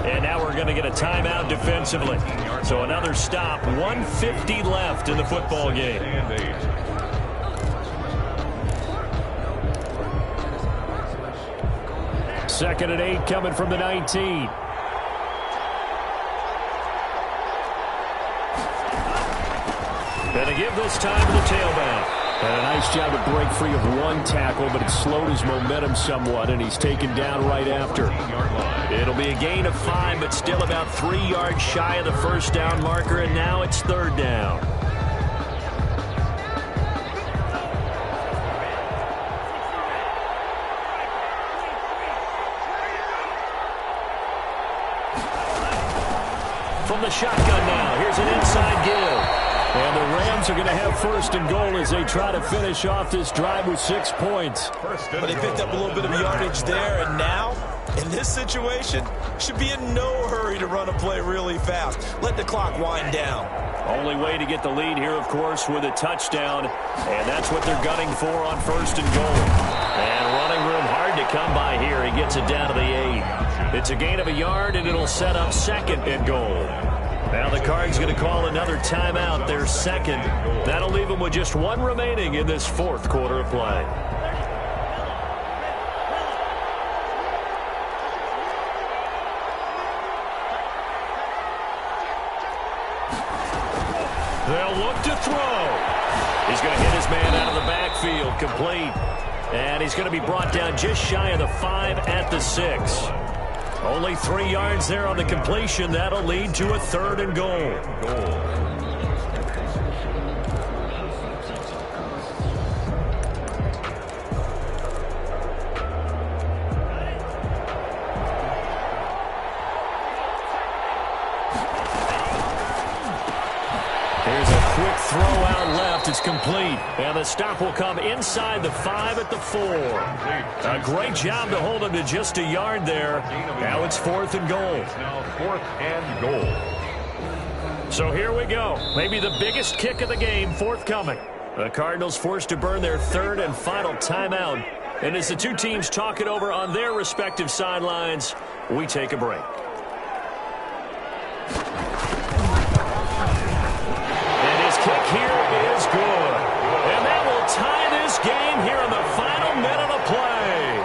And now we're going to get a timeout defensively. So another stop, 1:50 left in the football game. Second and 8 coming from the 19. And to give this time to the tailback. And a nice job to break free of one tackle, but it slowed his momentum somewhat, and he's taken down right after. It'll be a gain of 5, but still about 3 yards shy of the first down marker, and now it's 3rd down. From the shotgun now, here's an inside give. And the Rams are going to have 1st and goal as they try to finish off this drive with 6 points. But they picked up a little bit of yardage there, and now, in this situation, should be in no hurry to run a play really fast. Let the clock wind down. Only way to get the lead here, of course, with a touchdown, and that's what they're gunning for on 1st and goal. And running room hard to come by here. He gets it down to the 8. It's a gain of a yard, and it'll set up 2nd and goal. Now the Cards going to call another timeout, their 2nd. That'll leave them with just 1 remaining in this 4th quarter of play. They'll look to throw. He's going to hit his man out of the backfield, complete. And he's going to be brought down just shy of the 5 at the 6. Only 3 yards there on the completion. That'll lead to a 3rd and goal. Here's a quick throw out left. It's complete. And the stop will come inside the 5 at the 4. A great job to hold him to just a yard there. Now it's 4th and goal. It's now 4th and goal. So here we go. Maybe the biggest kick of the game forthcoming. The Cardinals forced to burn their 3rd and final timeout. And as the two teams talk it over on their respective sidelines, we take a break. Kick here is good. And that will tie this game here in the final minute of play.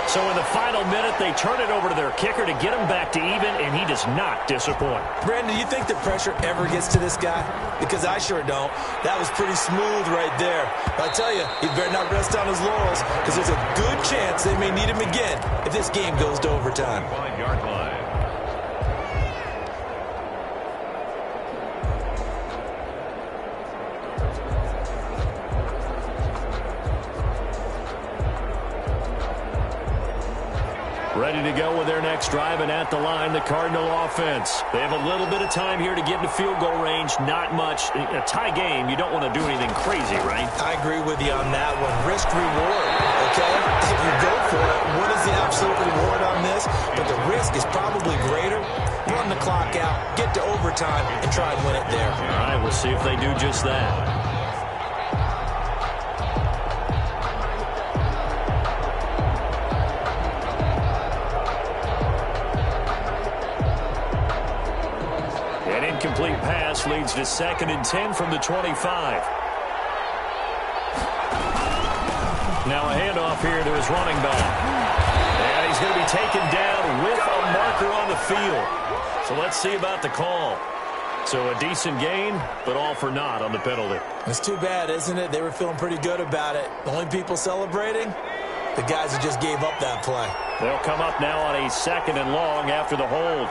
So in the final minute, they turn it over to their kicker to get him back to even, and he does not disappoint. Brandon, do you think the pressure ever gets to this guy? Because I sure don't. That was pretty smooth right there. But I tell you, he better not rest on his laurels, because there's a good chance they may need him again if this game goes to overtime. 5-yard line. Ready to go with their next drive, and at the line, the Cardinal offense. They have a little bit of time here to get into field goal range, not much. A tie game, you don't want to do anything crazy, right? I agree with you on that one. Risk-reward, okay? If you go for it, what is the absolute reward on this? But the risk is probably greater. Run the clock out, get to overtime, and try and win it there. All right, we'll see if they do just that. Incomplete pass leads to 2nd and 10 from the 25. Now a handoff here to his running back. And he's going to be taken down with a marker on the field. So let's see about the call. So a decent gain, but all for naught on the penalty. It's too bad, isn't it? They were feeling pretty good about it. The only people celebrating, the guys who just gave up that play. They'll come up now on a 2nd and long after the hold.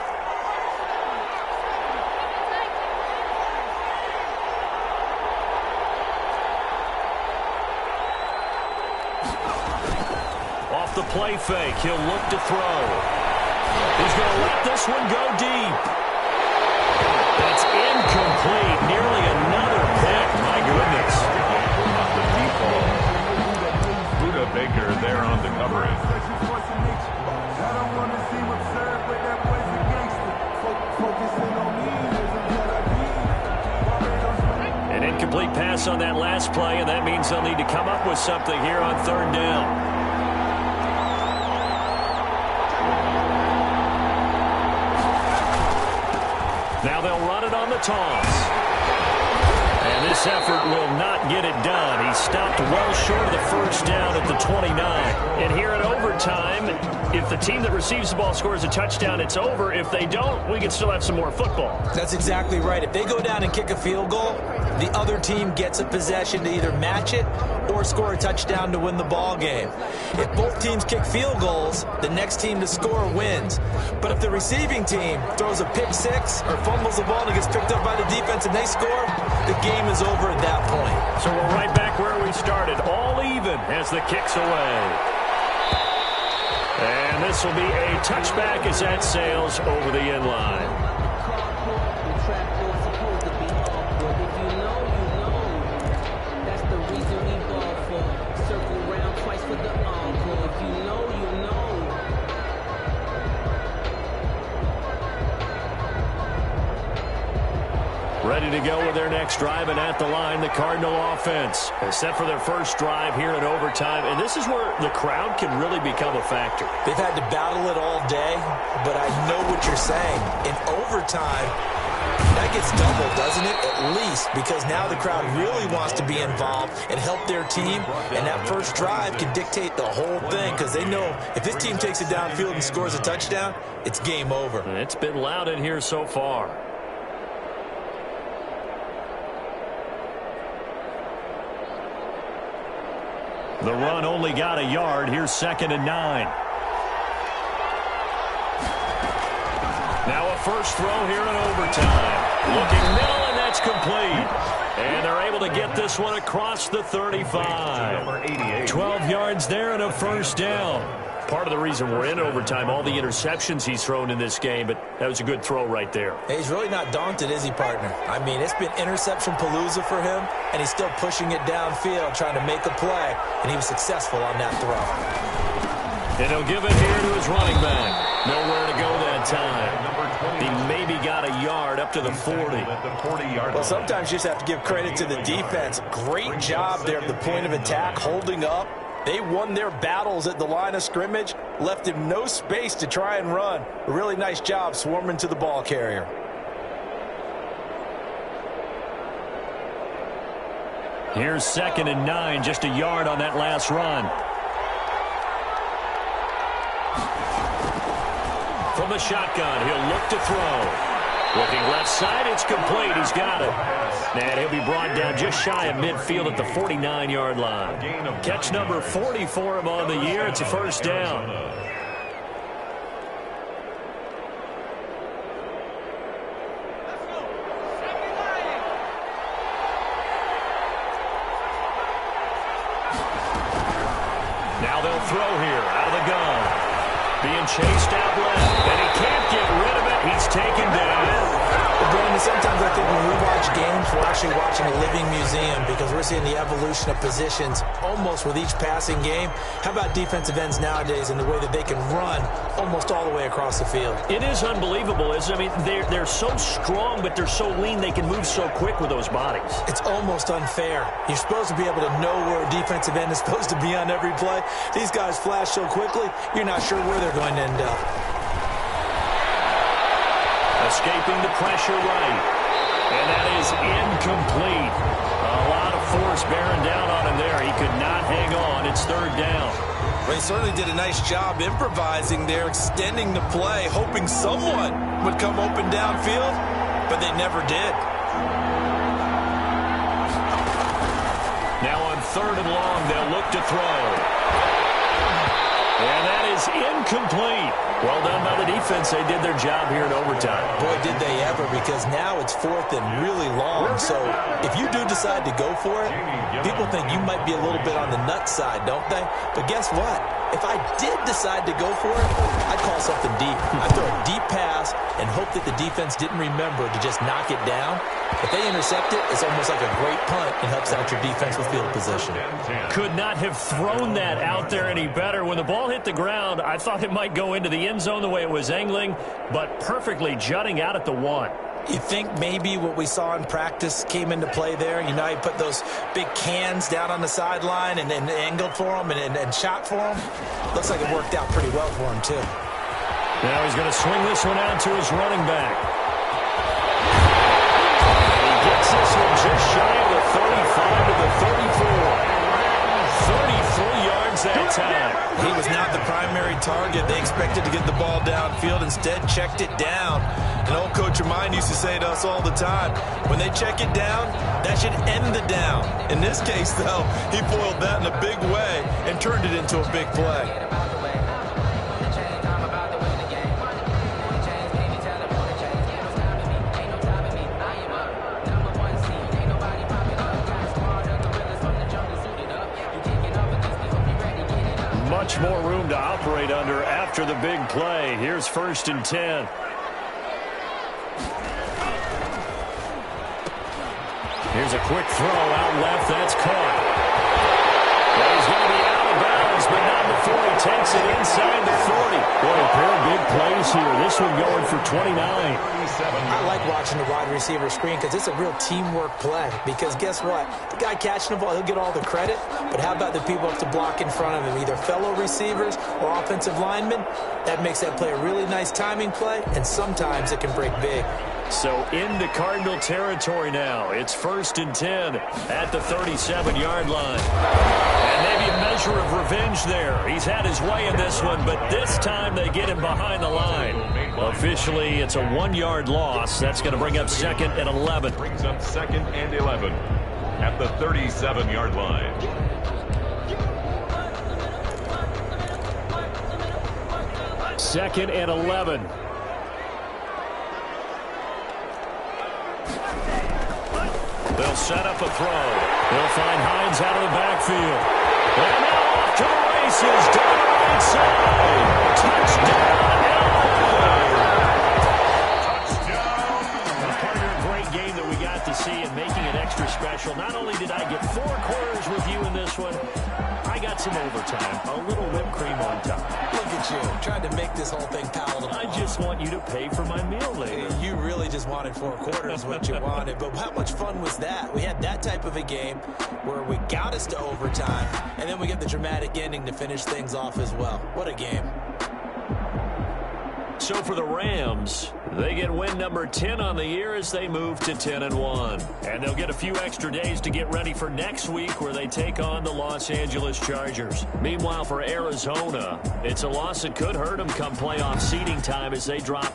off the play fake. He'll look to throw. He's going to let this one go deep. That's incomplete. Nearly another pick. My goodness. Buda Baker there on the coverage. An incomplete pass on that last play, and that means they'll need to come up with something here on third down. Now they'll run it on the toss. And this effort will not get it done. He stopped well short of the first down at the 29. And here in overtime, if the team that receives the ball scores a touchdown, it's over. If they don't, we can still have some more football. That's exactly right. If they go down and kick a field goal, the other team gets a possession to either match it or score a touchdown to win the ball game. If both teams kick field goals, the next team to score wins. But if the receiving team throws a pick six or fumbles the ball and it gets picked up by the defense and they score, the game is over at that point. So we're right back where we started, all even as the kick's away. And this will be a touchback as that sails over the end line. Ready to go with their next drive, and at the line, the Cardinal offense. Except for their first drive here in overtime, and this is where the crowd can really become a factor. They've had to battle it all day, but I know what you're saying. In overtime, that gets doubled, doesn't it? At least, because now the crowd really wants to be involved and help their team, and that first drive can dictate the whole thing, because they know if this team takes it downfield and scores a touchdown, it's game over. And it's been loud in here so far. The run only got a yard. Here's 2nd and 9. Now a first throw here in overtime. Looking middle, and that's complete. And they're able to get this one across the 35. 12 yards there and a first down. Part of the reason we're in overtime, all the interceptions he's thrown in this game, but that was a good throw right there. Hey, he's really not daunted, is he, partner? I mean, it's been interception palooza for him, and he's still pushing it downfield, trying to make a play, and he was successful on that throw. And he'll give it here to his running back. Nowhere to go that time. He maybe got a yard up to the 40. Well, sometimes you just have to give credit to the defense. Great job there at the point of attack, holding up. They won their battles at the line of scrimmage, left him no space to try and run. A really nice job swarming to the ball carrier. Here's 2nd and 9, just a yard on that last run. From the shotgun, he'll look to throw. Looking left side, it's complete. He's got it. And he'll be brought down just shy of midfield at the 49-yard line. Catch number 40 for him on the year. It's a first down. Now they'll throw here out of the gun. Being chased out left, and he can't get rid of it. He's taken down. Brandon, sometimes I think when we watch games, we're actually watching a living museum because we're seeing the evolution of positions almost with each passing game. How about defensive ends nowadays and the way that they can run almost all the way across the field? It is unbelievable, isn't it? I mean, they're so strong, but they're so lean, they can move so quick with those bodies. It's almost unfair. You're supposed to be able to know where a defensive end is supposed to be on every play. These guys flash so quickly, you're not sure where they're going to end up. Escaping the pressure right. And that is incomplete. A lot of force bearing down on him there. He could not hang on. It's 3rd down. Well, he certainly did a nice job improvising there, extending the play, hoping someone would come open downfield, but they never did. Now on 3rd and long, they'll look to throw. And that is incomplete. Well done by the defense. They did their job here in overtime. Boy, did they ever, because now it's 4th and really long. So if you do decide to go for it, people think you might be a little bit on the nut side, don't they? But guess what? If I did decide to go for it, I'd call something deep. I'd throw a deep pass and hope that the defense didn't remember to just knock it down. If they intercept it, it's almost like a great punt. It helps out your defense with field position. Could not have thrown that out there any better. When the ball hit the ground, I thought it might go into the end zone the way it was angling, but perfectly jutting out at the 1. You think maybe what we saw in practice came into play there? You know, he put those big cans down on the sideline and angled for them and shot for them. Looks like it worked out pretty well for him, too. Now he's going to swing this one out to his running back. He gets this one just shy of the 35 to the 34. 33 yards that time. He was not the primary target. They expected to get the ball downfield. Instead, checked it down. And old Coach of mine used to say to us all the time, when they check it down, that should end the down. In this case, though, he foiled that in a big way and turned it into a big play. Much more room to operate under after the big play. Here's 1st and 10. Here's a quick throw out left. That's caught. Well, he's going to be out of bounds, but not before he takes it inside the 40. Boy, a pair of big plays here. This one going for 29. I like watching the wide receiver screen because it's a real teamwork play. Because guess what? The guy catching the ball, he'll get all the credit. But how about the people up to block in front of him, either fellow receivers or offensive linemen? That makes that play a really nice timing play, and sometimes it can break big. So into Cardinal territory now. It's 1st and 10 at the 37-yard line. And maybe a measure of revenge there. He's had his way in this one, but this time they get him behind the line. Officially, it's a 1-yard loss. That's going to bring up 2nd and 11. Brings up 2nd and 11 at the 37-yard line. Second and 11. They'll set up a throw. They'll find Hines out of the backfield. And now off to the races. Down the right side. Touchdown, LA! Partner, a great game that we got to see and making it extra special. Not only did I get 4 quarters with you in this one, I got some overtime. A little whipped cream on top. Look at you, trying to make this whole thing palatable. I just want you to pay for my meal later. You really just wanted 4 quarters, what you wanted. But how much fun was that? We had that type of a game where we got us to overtime, and then we get the dramatic ending to finish things off as well. What a game. So for the Rams, they get win number 10 on the year as they move to 10-1. And they'll get a few extra days to get ready for next week where they take on the Los Angeles Chargers. Meanwhile, for Arizona, it's a loss that could hurt them come playoff seeding time as they drop